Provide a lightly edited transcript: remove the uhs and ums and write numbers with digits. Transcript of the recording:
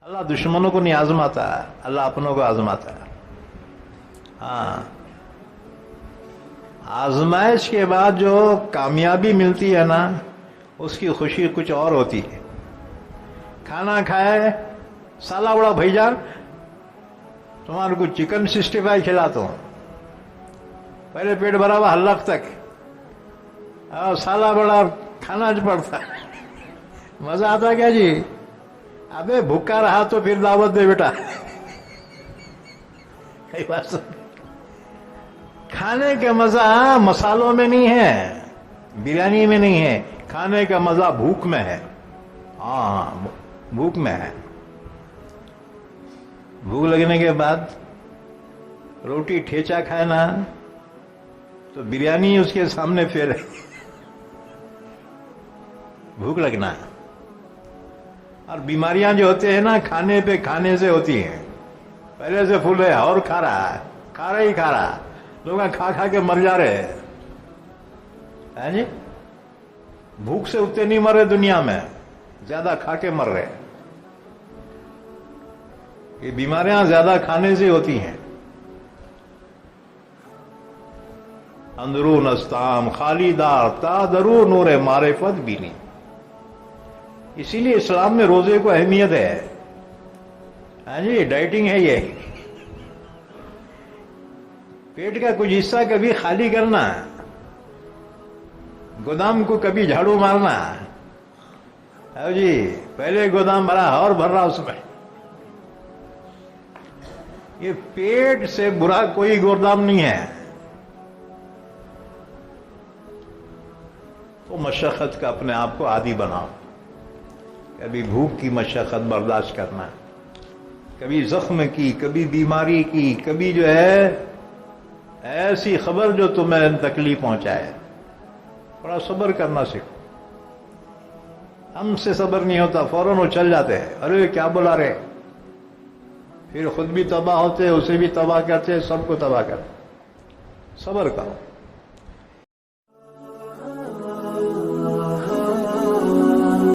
اللہ دشمنوں کو نہیں آزماتا، اللہ اپنوں کو آزماتا ہے. ہاں، آزمائش کے بعد جو کامیابی ملتی ہے نا، اس کی خوشی کچھ اور ہوتی ہے. کھانا کھائے، سالا بڑا بھائی جان تمہارے کو چکن 65 کھلاتا ہوں، پہلے پیٹ بھرا ہوا حلق تک، اور سالا بڑا کھانا پڑتا. مزہ آتا کیا جی؟ ابے بھوکا رہا تو پھر دعوت دے بیٹا. کئی بات سن، کھانے کا مزہ مسالوں میں نہیں ہے، بریانی میں نہیں ہے، کھانے کا مزہ بھوک میں ہے. ہاں، بھوک میں ہے. بھوک لگنے کے بعد روٹی ٹھیچا کھائے نا تو بریانی اس کے سامنے پھر بھوک لگنا. اور بیماریاں جو ہوتے ہیں نا، کھانے پہ کھانے سے ہوتی ہیں. پہلے سے پھول ہے اور کھا رہا ہے، کھا رہا ہی کھا رہا، لوگ کھا کھا کے مر جا رہے ہیں جی. بھوک سے اتنے نہیں مر رہے دنیا میں، زیادہ کھا کے مر رہے. یہ بیماریاں زیادہ کھانے سے ہوتی ہیں. اندرون استام خالی دار تا درو نور معرفت بھی نہیں. اسی لیے اسلام میں روزے کو اہمیت ہے. ہاں جی، ڈائٹنگ ہے یہ. پیٹ کا کچھ حصہ کبھی خالی کرنا، گودام کو کبھی جھاڑو مارنا. ہاں جی، پہلے گودام بھرا اور بھر رہا اس میں. یہ پیٹ سے برا کوئی گودام نہیں ہے. تو مشقت کا اپنے آپ کو عادی بناؤ. کبھی بھوک کی مشقت برداشت کرنا، کبھی زخم کی، کبھی بیماری کی، کبھی جو ہے ایسی خبر جو تمہیں تکلیف پہنچائے. تھوڑا صبر کرنا سیکھو. ہم سے صبر نہیں ہوتا، فوراً وہ چل جاتے ہیں، ارے کیا بلا رہے، پھر خود بھی تباہ ہوتے، اسے بھی تباہ کرتے، سب کو تباہ کرتے. صبر کرو.